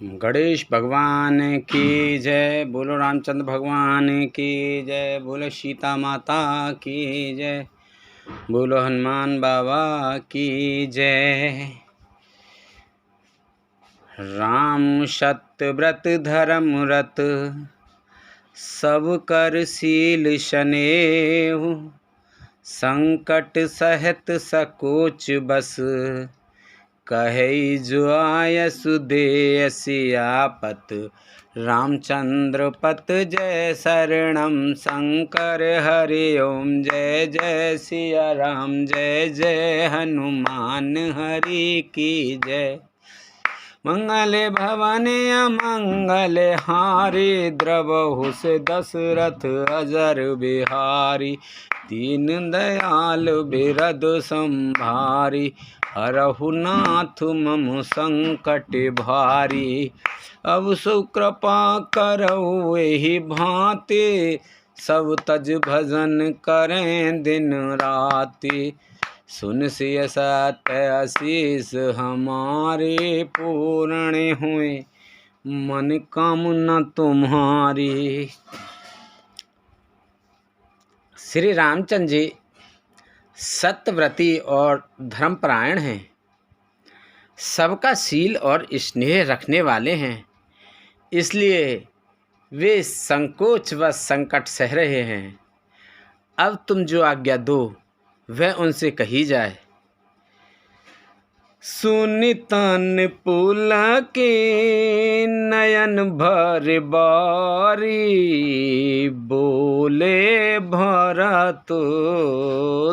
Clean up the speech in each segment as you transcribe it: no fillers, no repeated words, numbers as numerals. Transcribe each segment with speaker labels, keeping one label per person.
Speaker 1: गणेश भगवान की जय, बोलो रामचंद्र भगवान की जय, बोलो सीता माता की जय, बोलो हनुमान बाबा की जय। राम सत्य व्रत धर्म व्रत सब कर शील शनेहु, संकट सहत सकोच बस कहे जो आयसु दे सियापत। रामचंद्र पत जय शरणम शंकर हरि ओम, जय जय सिया राम, जय जय हनुमान हरि की जय। मंगल भवन अमंगल हारी, द्रवहु से दशरथ अजर बिहारी। दीन दयाल बिरद संभारी, हरहु नाथ मम संकट भारी। अब सु कृपा करहु एहि भांति, सब तज भजन करें दिन राति। सुन सिय सत्य आशीष हमारे, पूर्ण हुए मन कामना तुम्हारी। श्री रामचंद्र जी सत्यव्रती और धर्मपरायण हैं, सबका शील और स्नेह रखने वाले हैं, इसलिए वे संकोच व संकट सह रहे हैं। अब तुम जो आज्ञा दो वह उनसे कही जाए। सुनि तन पुलक नयन भर बारी, बोले भरत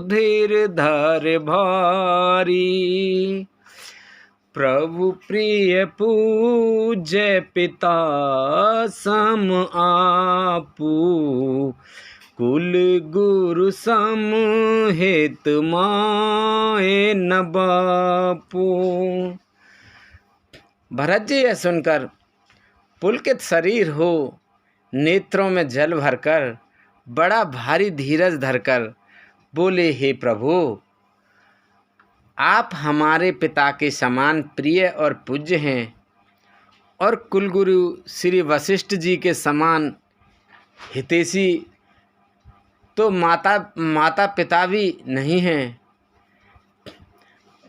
Speaker 1: धीर धर भारी। प्रभु प्रिय पूज्य पिता सम आपू, कुल गुरु सम हित माए न बापू। भरत जी यह सुनकर पुलकित शरीर हो, नेत्रों में जल भरकर, बड़ा भारी धीरज धरकर बोले, हे प्रभु, आप हमारे पिता के समान प्रिय और पूज्य हैं, और कुलगुरु श्री वशिष्ठ जी के समान हितैषी तो माता पिता भी नहीं हैं।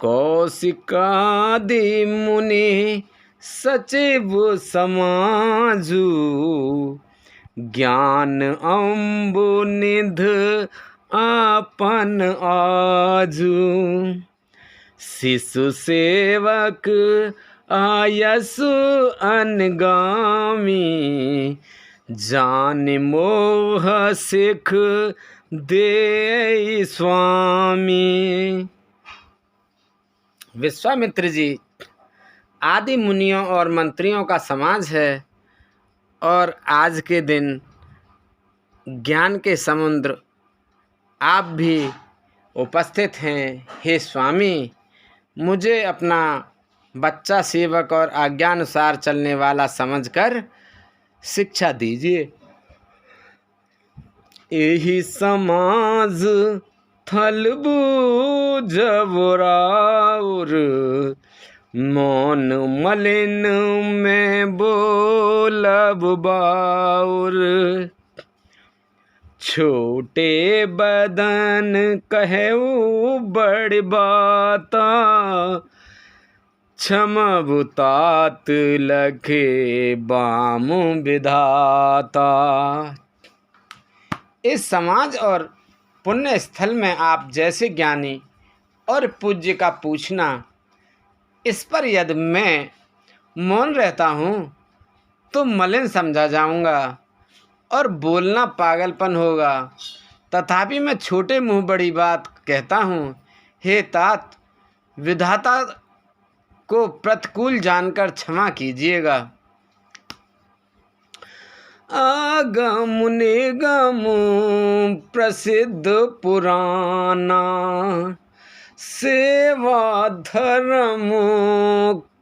Speaker 1: कौशिकादि मुनि सचिव समाजू, ज्ञान अम्बु निध आपन आजू। शिशु सेवक आयसु अनगामी, जान मोह सिख दे स्वामी। विश्वामित्र जी आदि मुनियों और मंत्रियों का समाज है, और आज के दिन ज्ञान के समुद्र आप भी उपस्थित हैं। हे स्वामी, मुझे अपना बच्चा सेवक और आज्ञानुसार चलने वाला समझकर शिक्षा दीजिए। एहि समाज थल बूझब राउर, मौन मलिन में बोलब बाउर। छोटे बदन कहऊ बड़ बाता, क्षमबु तात लखे बाम विधाता। इस समाज और पुण्य स्थल में आप जैसे ज्ञानी और पूज्य का पूछना, इस पर यदि मैं मौन रहता हूँ तो मलिन समझा जाऊँगा और बोलना पागलपन होगा। तथापि मैं छोटे मुँह बड़ी बात कहता हूँ। हे तात, विधाता को प्रतिकूल जानकर क्षमा कीजिएगा। आगम निगम प्रसिद्ध पुराना, सेवा धर्म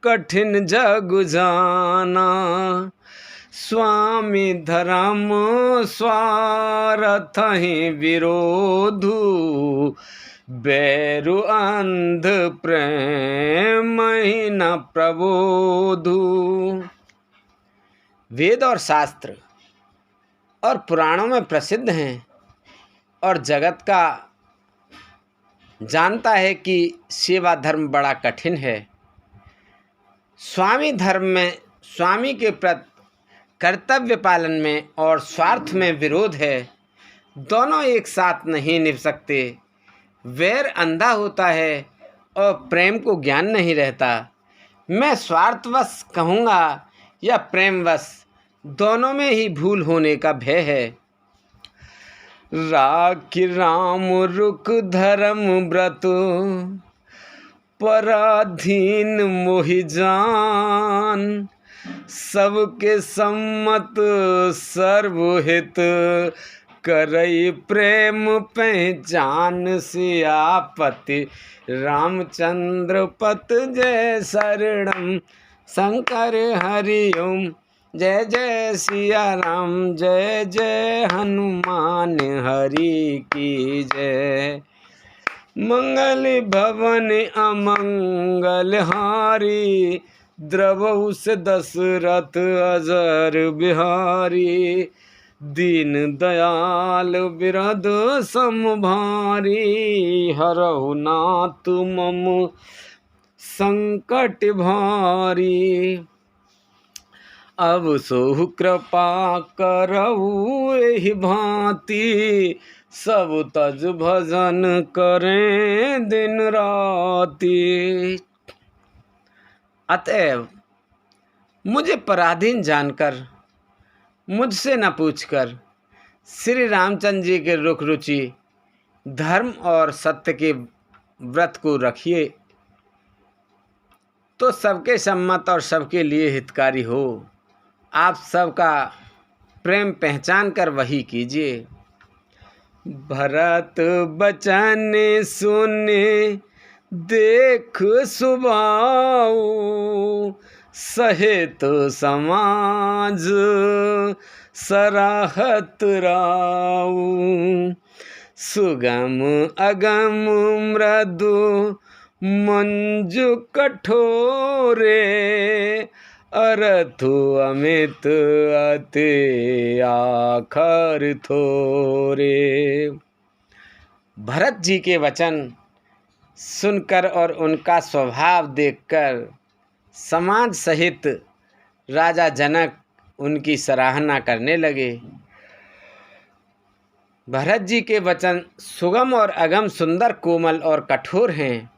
Speaker 1: कठिन जग जाना। स्वामी धर्म स्वार्थ ही विरोधु, बैरु अंध प्रेम ही न प्रबोधु। वेद और शास्त्र और पुराणों में प्रसिद्ध हैं और जगत का जानता है कि सेवा धर्म बड़ा कठिन है। स्वामी धर्म में स्वामी के प्रति कर्तव्य पालन में और स्वार्थ में विरोध है। दोनों एक साथ नहीं निभ सकते। वैर अंधा होता है और प्रेम को ज्ञान नहीं रहता। मैं स्वार्थवश कहूँगा या प्रेमवश, दोनों में ही भूल होने का भय है। राखी राम रुख धर्म व्रत, पराधीन मोहि जान, सबके सम्मत सर्वहित, करई प्रेम पहचान, सियापति रामचंद्र पत जय शरणम, शंकर हरि ओम, जय जय सिया राम, जय जय हनुमान हरि की जय। मंगल भवन अमंगल हारी, द्रवहु से दशरथ अजर बिहारी, दीन दयाल बिरद समभारी, हरहु नाथ मम संकट भारी, अब सोहु कृपा करहु एहि भांति, सब तज भजन करें दिन राति। अतएव मुझे पराधीन जानकर, मुझसे न पूछकर श्री रामचंद्र जी के रुख रुचि, धर्म और सत्य के व्रत को रखिए तो सबके सम्मत और सबके लिए हितकारी हो। आप सबका प्रेम पहचान कर वही कीजिए। भरत बचन सुने देख सुभाऊ, सहित समाज सराहत राऊ, सुगम अगम मृदु मंजु कठोरे, अरथु अमित अति आखर थोरे। भरत जी के वचन सुनकर और उनका स्वभाव देखकर समाज सहित राजा जनक उनकी सराहना करने लगे। भरत जी के वचन सुगम और अगम, सुंदर, कोमल और कठोर हैं।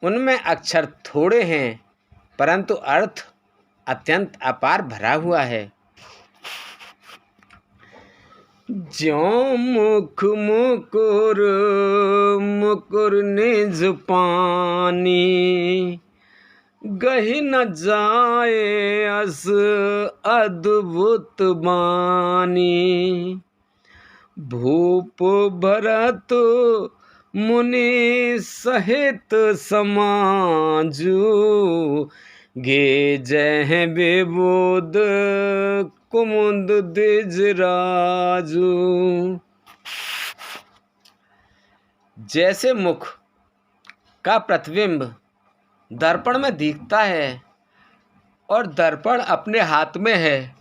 Speaker 1: उनमें अक्षर थोड़े हैं परंतु अर्थ अत्यंत अपार भरा हुआ है। ज्यों मुख मुकुर मुकुर निज पानी, गहि न जाए अस अद्भुत बानी, भूप भरत मुनि सहित समाजू, गे जय विबुध कुमुद द्विज राजू। जैसे मुख का प्रतिबिंब दर्पण में दिखता है और दर्पण अपने हाथ में है,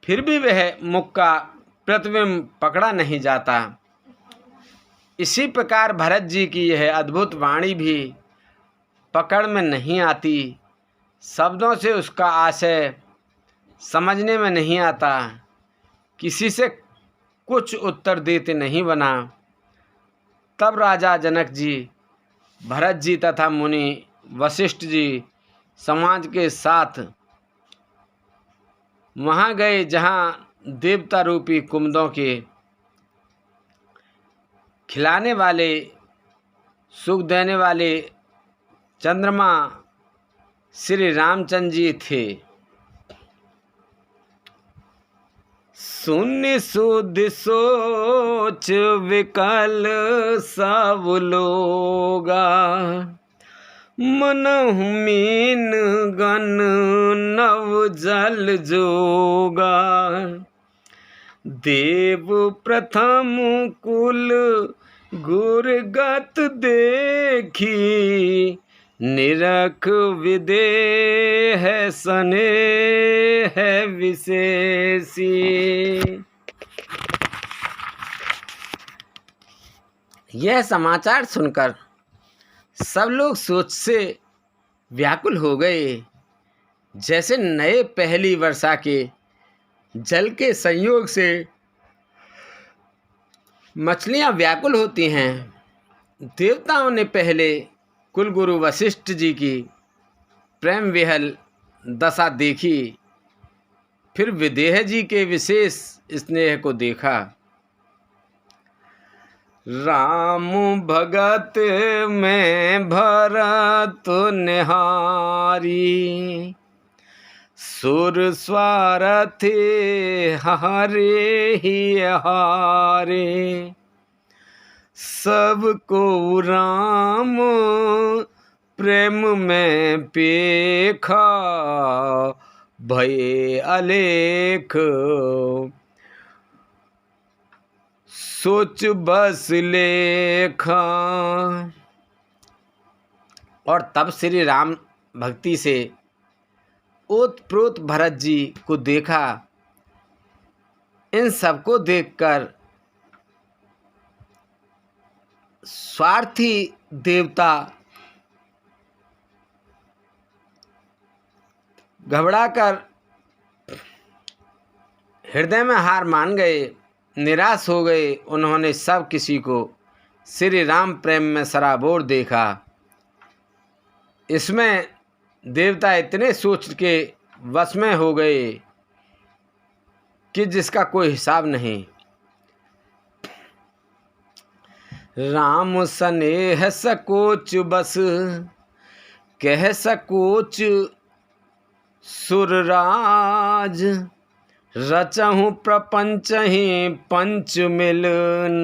Speaker 1: फिर भी वह मुख का प्रतिबिंब पकड़ा नहीं जाता, इसी प्रकार भरत जी की यह अद्भुत वाणी भी पकड़ में नहीं आती। शब्दों से उसका आशय समझने में नहीं आता। किसी से कुछ उत्तर देते नहीं बना। तब राजा जनक जी, भरत जी तथा मुनि वशिष्ठ जी समाज के साथ वहाँ गए जहाँ देवता रूपी कुमुदों के खिलाने वाले, सुख देने वाले चंद्रमा श्री रामचंद्र जी थे। शून्य सुधि सोच विकल सब लोगा, मनहु मीन गन नव जल जोगा, देव प्रथम कुल गुरगत देखी, निरख विदेह स्नेह विशेषी। यह समाचार सुनकर सब लोग सोच से व्याकुल हो गए, जैसे नए पहली वर्षा के जल के संयोग से मछलियां व्याकुल होती हैं। देवताओं ने पहले कुलगुरु वशिष्ठ जी की प्रेम विहल दशा देखी, फिर विदेह जी के विशेष स्नेह को देखा। राम भगत में भरत निहारी, सुर स्वारथी हरे ही हारे। सबको राम प्रेम में पेखा, भये अलेख सोच बस लेखा। और तब श्री राम भक्ति से ओतप्रोत भरत जी को देखा। इन सबको देखकर स्वार्थी देवता घबराकर हृदय में हार मान गए, निराश हो गए। उन्होंने सब किसी को श्री राम प्रेम में सराबोर देखा। इसमें देवता इतने सोच के वश में हो गए कि जिसका कोई हिसाब नहीं। राम स्नेह सकोच बस, कह सकोच सुरराज। रचहु प्रपंच ही पंच मिल,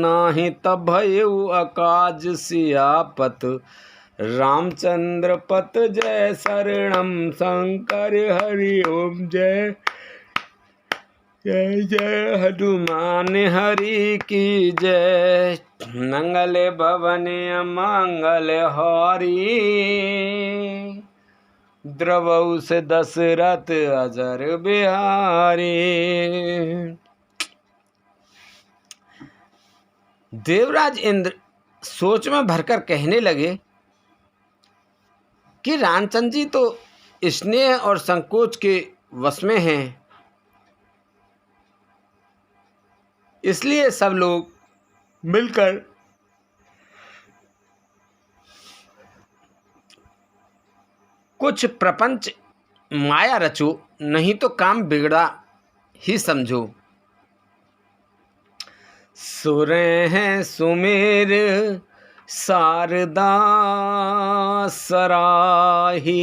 Speaker 1: नाही तब भयउ अकाज। सियापत रामचंद्र पत जय, शरणम शंकर हरि ओम जय। जय जय हनुमान हरि की जय। मंगल भवन मंगल हारी, द्रवउ से दशरथ अजर बिहारी। देवराज इंद्र सोच में भरकर कहने लगे कि रामचंद्र जी तो स्नेह और संकोच के वश में हैं, इसलिए सब लोग मिलकर कुछ प्रपंच माया रचो, नहीं तो काम बिगड़ा ही समझो। सुरे हैं सुमेर शारदा सराही,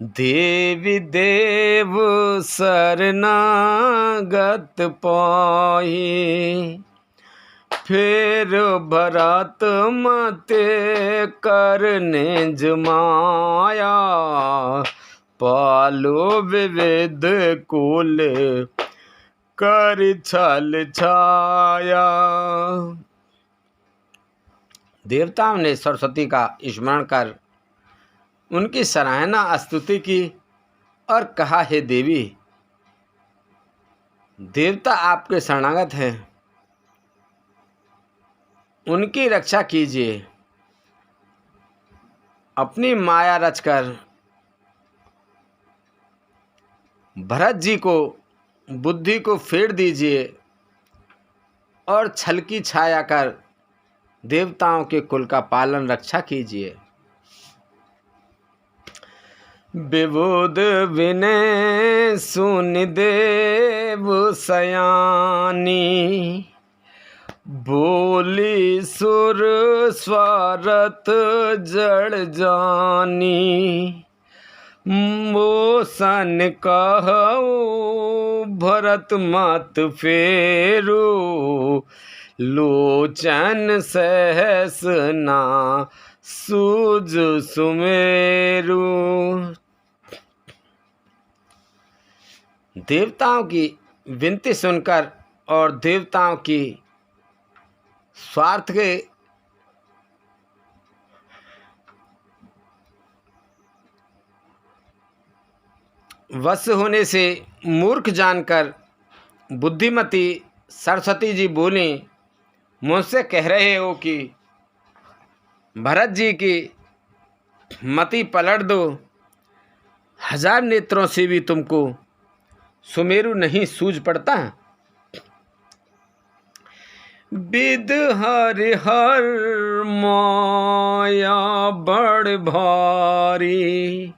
Speaker 1: देवी देव शरणागत पाही। फिर भरत मते करने जमाया, पालो विविध कुल कर छल छाया। देवताओं ने सरस्वती का स्मरण कर उनकी सराहना स्तुति की और कहा, हे देवी, देवता आपके शरणागत हैं, उनकी रक्षा कीजिए। अपनी माया रचकर भरत जी को बुद्धि को फेर दीजिए और छल की छाया कर देवताओं के कुल का पालन रक्षा कीजिए। विबुध विनय सुनि देव सयानी, बोली सुर स्वारथ जड़ जानी। मोसन कहु भरत मत फेरो, लोचन सहस ना सूझ सुमेरु। देवताओं की विनती सुनकर और देवताओं की स्वार्थ के वश होने से मूर्ख जानकर बुद्धिमती सरस्वती जी बोली, मुझसे कह रहे हो कि भरत जी की मति पलट दो, 1000 नेत्रों से भी तुमको सुमेरु नहीं सूझ पड़ता। विद हरि हर माया बड़ भारी,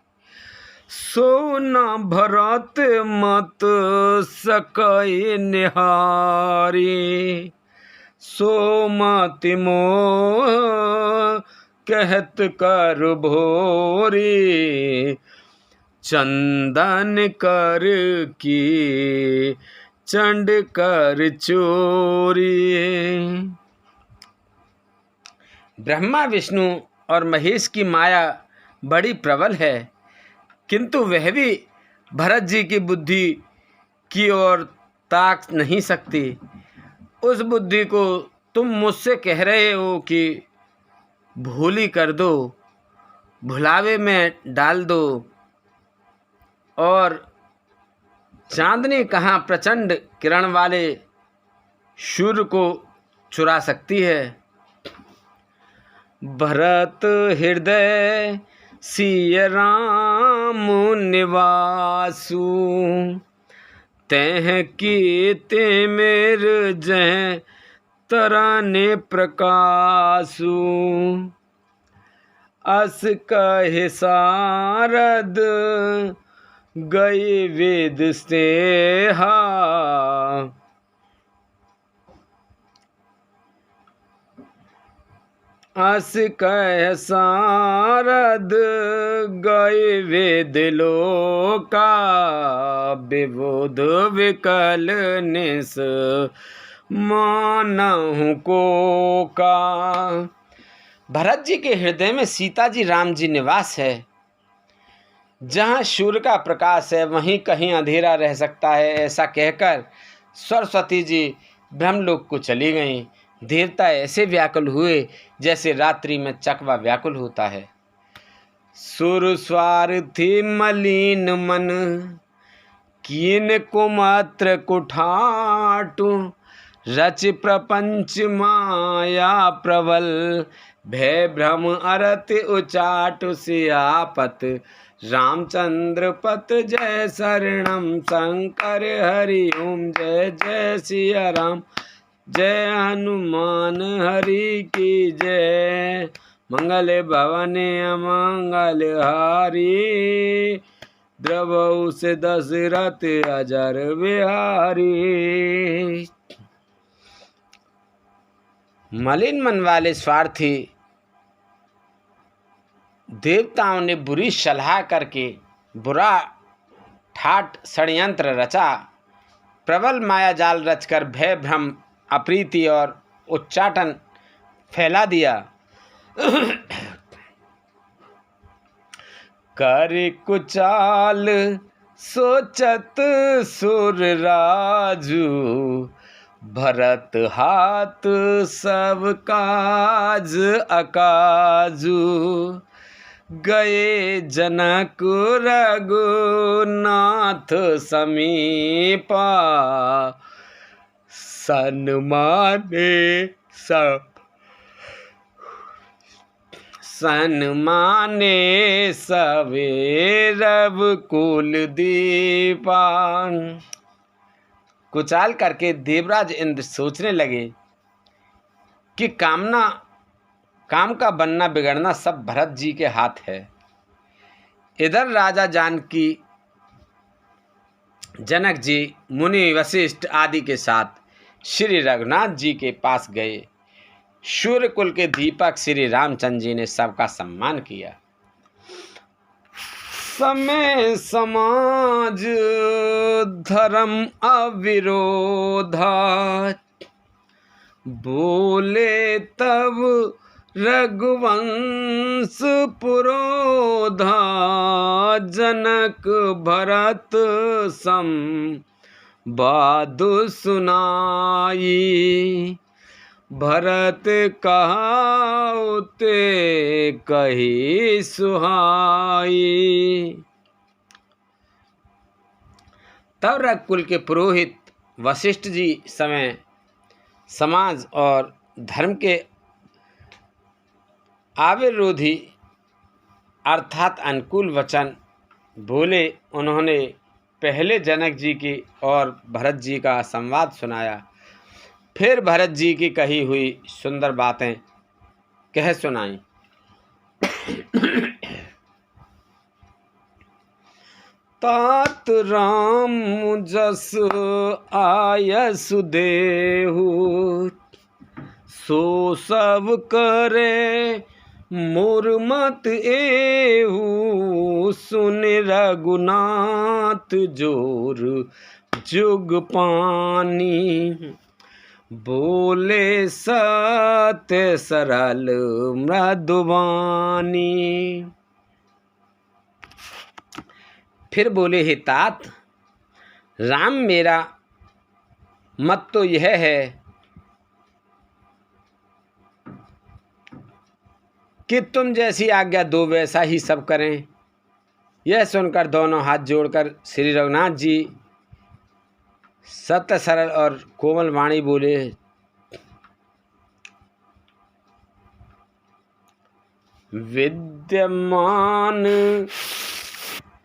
Speaker 1: सोना भरत मत सकई निहारी, सोमति मोह कहत कर भोरी, चंदन कर की चंड कर चोरी। ब्रह्मा विष्णु और महेश की माया बड़ी प्रबल है, किंतु वह भी भरत जी की बुद्धि की ओर ताक नहीं सकती। उस बुद्धि को तुम मुझसे कह रहे हो कि भूली कर दो, भुलावे में डाल दो, और चांदनी कहाँ प्रचंड किरण वाले सूर्य को चुरा सकती है। भरत हृदय सिय राम निवासु, तह की ते मेर जय तराने प्रकाशु, अस कहे सारद गए वेद स्नेहा, अस कह सारद गए वेद लोका, विबुध विकल निस मानहु को का। भरत जी के हृदय में सीता जी राम जी निवास है। जहाँ सूर्य का प्रकाश है वहीं कहीं अंधेरा रह सकता है, ऐसा कहकर सरस्वती जी ब्रह्मलोक को चली गईं। देवता ऐसे व्याकुल हुए जैसे रात्रि में चकवा व्याकुल होता है। सुर स्वार्थी मलिन मन, कीन कुमात्र कुठाटु, रच प्रपंच माया प्रबल, भय भ्रम अरत उचाटु, सियापत रामचंद्र पत जय शरणम, शंकर हरि ओम जय जय सिया राम, जय हनुमान हरि की जय, मंगल भवन अमंगल हारी, द्रवहु से दशरथ अजर बिहारी। मलिन मन वाले स्वार्थी देवताओं ने बुरी सलाह करके बुरा ठाट षड्यंत्र रचा, प्रबल माया जाल रचकर भय भ्रम अप्रीति और उच्चाटन फैला दिया। कर कुचाल सोचत सुर राजू, भरत हाथ सब काज अकाजू, गए जनक रघुनाथ समीपा, सन्माने सवे रघुकुल दीपा। कुचाल करके देवराज इंद्र सोचने लगे कि काम का बनना बिगड़ना सब भरत जी के हाथ है। इधर राजा जानकी जनक जी मुनि वशिष्ठ आदि के साथ श्री रघुनाथ जी के पास गए। सूर्यकुल के दीपक श्री रामचंद्र जी ने सबका सम्मान किया। समय समाज धर्म अविरोधा, बोले तब रघुवंश पुरोधा, जनक भरत सम बादु सुनाई, भरत कहाउ ते कही सुहाई। तब रघुकुल के पुरोहित वशिष्ठ जी समय समाज और धर्म के अविरोधी अर्थात अनुकूल वचन बोले। उन्होंने पहले जनक जी की और भरत जी का संवाद सुनाया, फिर भरत जी की कही हुई सुंदर बातें कह सुनाई। तात राम जस आयस देहु, सो सब करे मुरमत एहू। सुन रघुनाथ जोर जुग पानी, बोले सत्य सरल मृदुवानी। फिर बोले, हे तात, राम मेरा मत तो यह है कि तुम जैसी आज्ञा दो वैसा ही सब करें। यह सुनकर दोनों हाथ जोड़कर श्री रघुनाथ जी सत्य सरल और कोमल वाणी बोले, विद्यमान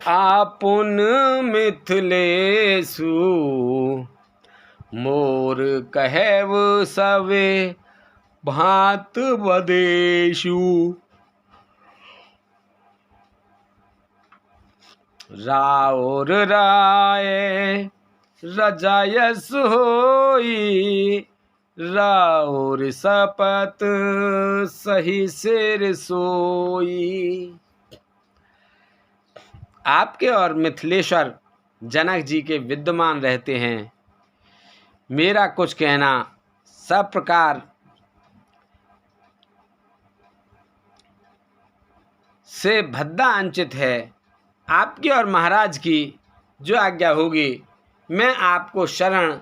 Speaker 1: आपुन मिथिलेशु, मोर कहव सवे भात बदेशु। राउर राय रजायस होई, राउर सपत सही सिर सोई। आपके और मिथिलेश्वर जनक जी के विद्यमान रहते हैं। मेरा कुछ कहना सब प्रकार से भद्दा अंचित है। आपकी और महाराज की जो आज्ञा होगी, मैं आपको शरण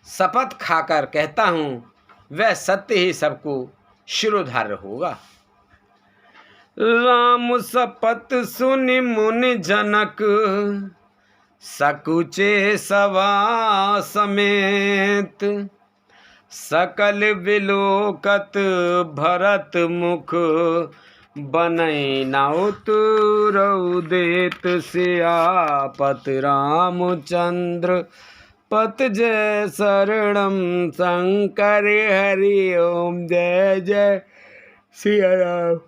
Speaker 1: शपथ खाकर कहता हूँ, वह सत्य ही सबको शिरोधार्य होगा। राम शपथ सुनि मुनि जनक, सकुचे सवा समेत। सकल विलोकत भरत मुख, बनई न उतरऊ देत। सियापत रामचंद्र पत जय शरणम, शंकर हरि ओम जय जय सिया राम।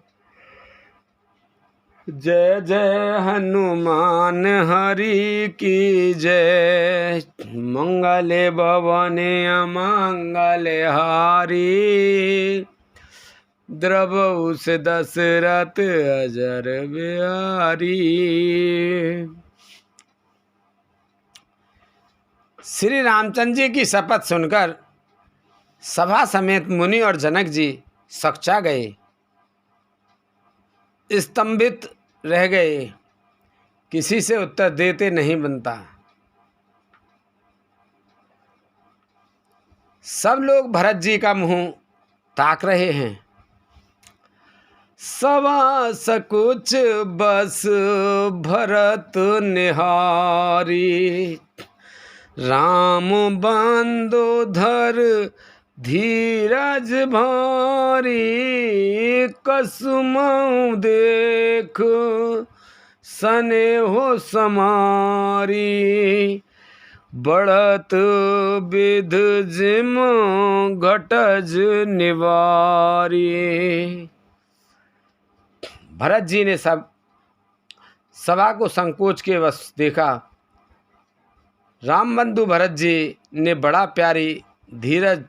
Speaker 1: जय जय हनुमान हरि की जय। मंगले भवने अमंगल हारी, द्रवहु से दशरथ अजर बिहारी। श्री रामचंद्र जी की शपथ सुनकर सभा समेत मुनि और जनक जी सकचा गए, स्तंभित रह गए। किसी से उत्तर देते नहीं बनता। सब लोग भरत जी का मुंह ताक रहे हैं। सवा सकुच बस भरत निहारी, राम बंदोधर धीरज भारी। कसुमऊ देख सनेहो समारी, बढ़त विध जिम घटज निवारी। भरत जी ने सब सभा को संकोच के वश देखा। रामबंधु भरत जी ने बड़ा प्यारी धीरज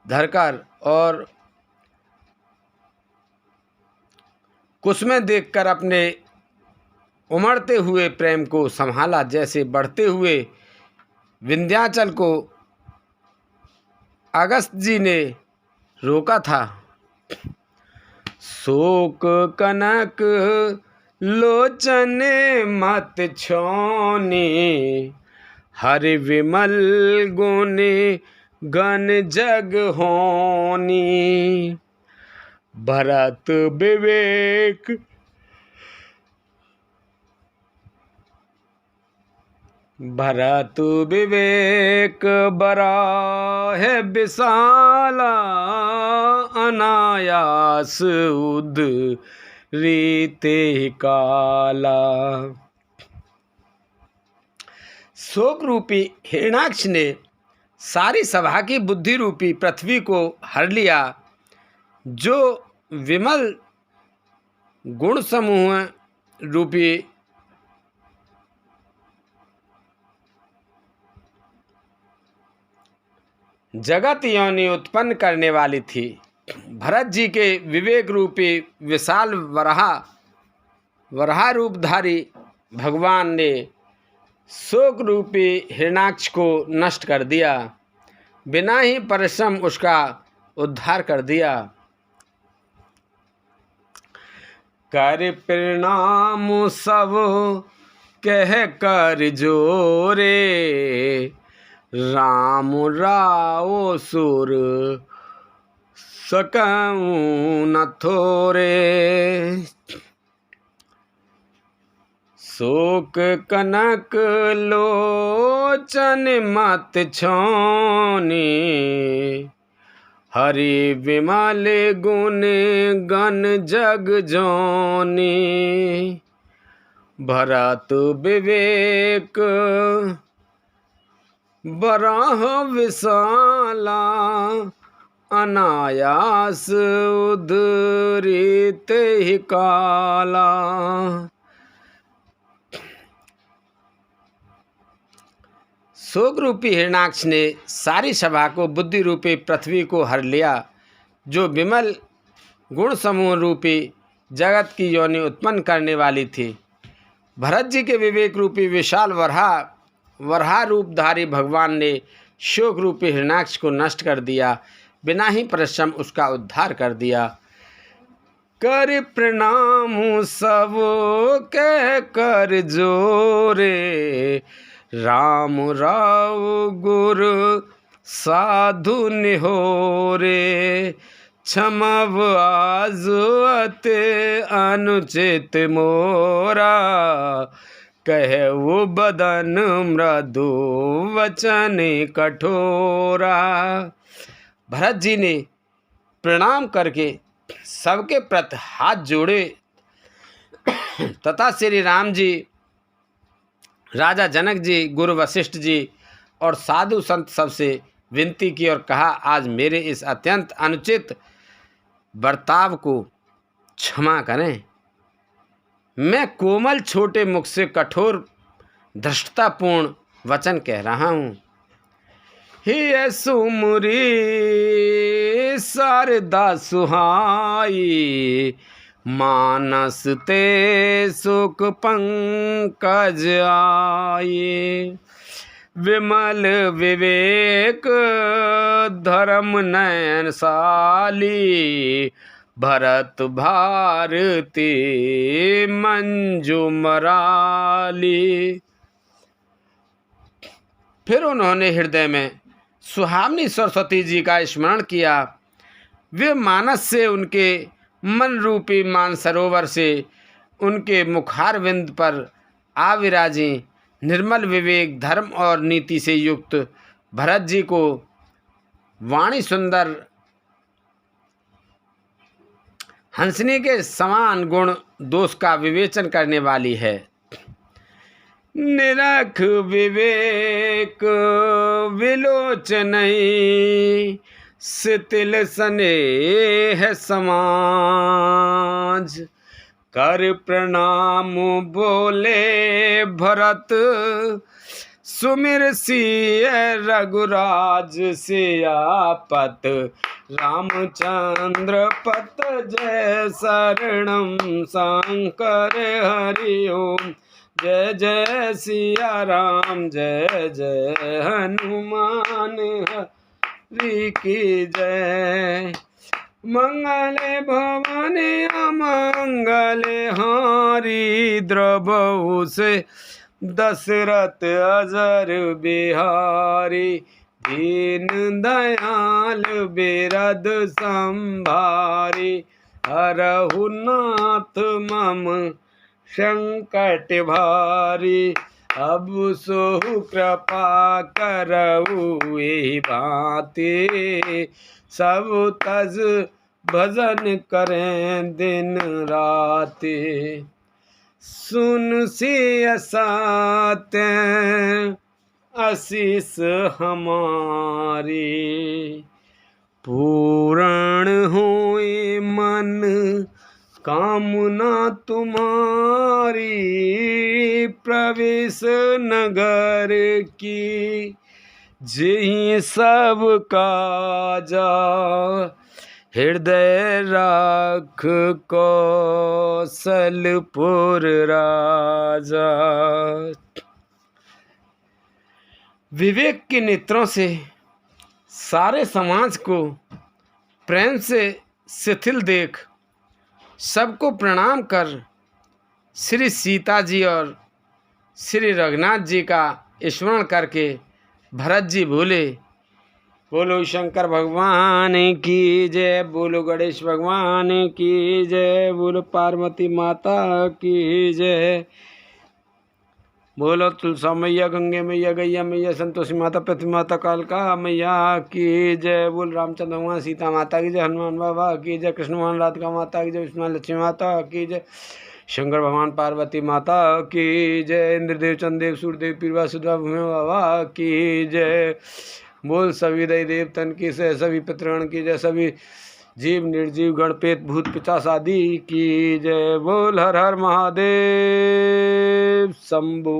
Speaker 1: धरकर और कुसुमें देखकर अपने उमड़ते हुए प्रेम को संभाला, जैसे बढ़ते हुए विंध्याचल को अगस्त जी ने रोका था। शोक कनक लोचन मत छोनी, हरि विमल गुण गण जग होनी। भरत विवेक भरतु विवेक बरा है विशाला, अनायास उद्धरीते काला। शोक रूपी हिरणाक्ष ने सारी सभा की बुद्धि रूपी पृथ्वी को हर लिया, जो विमल गुण समूह रूपी जगत योनि उत्पन्न करने वाली थी। भरत जी के विवेक रूपी विशाल वराह रूपधारी भगवान ने शोक रूपी हिरणाक्ष को नष्ट कर दिया, बिना ही परिश्रम उसका उद्धार कर दिया। कर प्रणाम सब कह कर जोरे, राम राव सुर सकऊं न थोरे। शोक कनक लोचन मत छोनी, हरि विमल गुण गण जग जोनी। भरत विवेक बराह विशाला, अनायास उद्धरीते ही काला। शोक रूपी हिरणाक्ष ने सारी सभा को बुद्धि रूपी पृथ्वी को हर लिया, जो विमल गुण समूह रूपी जगत की योनि उत्पन्न करने वाली थी। भरत जी के विवेक रूपी विशाल वराह रूपधारी भगवान ने शोक रूपी हिरणाक्ष को नष्ट कर दिया, बिना ही परिश्रम उसका उद्धार कर दिया। कर प्रणाम सब कह कर जोरे, राम राव गुरु साधु निहोरे। क्षमव आज अति अनुचित मोरा, कहु बदन मृदु वचन कठोरा। भरत जी ने प्रणाम करके सबके प्रति हाथ जोड़े तथा श्री राम जी, राजा जनक जी, गुरु वशिष्ठ जी और साधु संत सबसे विनती की और कहा, आज मेरे इस अत्यंत अनुचित बर्ताव को क्षमा करें। मैं कोमल छोटे मुख से कठोर धृष्टतापूर्ण वचन कह रहा हूँ। ही सुमुरी शारदा सुहाई, मानस ते सुख पंकज आए। विमल विवेक धर्म नयन साली, भरत भारती मंजू मराली। फिर उन्होंने हृदय में सुहावनी सरस्वती जी का स्मरण किया। वे मानस से उनके मन रूपी मानसरोवर से उनके मुखारविंद पर आ विराजी। निर्मल विवेक धर्म और नीति से युक्त भरत जी को वाणी सुंदर हंसनी के समान गुण दोष का विवेचन करने वाली है। निरख विवेक विलोचनई, शिथिल स्नेह समाज। कर प्रणाम बोले भरत, सुमिर सिय रघुराज सियापत। रामचंद्र पत जय शरणम शंकर हरि ओम। जय जय सिया राम, जय जय हनुमान हरि की जय। मंगल भवन अमंगल हारी, द्रवहु से दशरथ अजर बिहारी। दीन दयाल बिरद संभारी, हरहु नाथ मम संकट भारी। अब सो कृपा करऊ एहि भांति, सब तज भजन करें दिन राति। सुन सिय साते आशीष हमारी, पूर्ण होए मन कामना तुम्हारी। प्रवेश नगर की जेहि सब काजा, हृदय राख कौशलपुर राजा। विवेक के नेत्रों से सारे समाज को प्रेम से शिथिल देख, सबको प्रणाम कर श्री सीता जी और श्री रघुनाथ जी का स्मरण करके भरत जी बोले, बोलो शंकर भगवान की जय, बोलो गणेश भगवान की जय, बोलो पार्वती माता की जय, बोलो तुलसा मैया, गंगे मैया, गैया मैया, संतोषी माता, पृथ्वी माता, कालका मैया की जय, बोल रामचंद्र भगवान, सीता माता की जय, हनुमान बाबा की जय, कृष्ण भगवान, राधिका माता की जय, विष्णु लक्ष्मी माता की जय, शंकर भगवान, पार्वती माता की जय, इंद्रदेव, चंद्रदेव, सूर्यदेव, पीरवा सुधा भूमि बाबा की जय, बोल सभी दई देवतन की जय, सभी पितृगण की जय, सभी जीव निर्जीव गण पेत भूत पिशाच आदि की जय, बोल हर हर महादेव शंभू।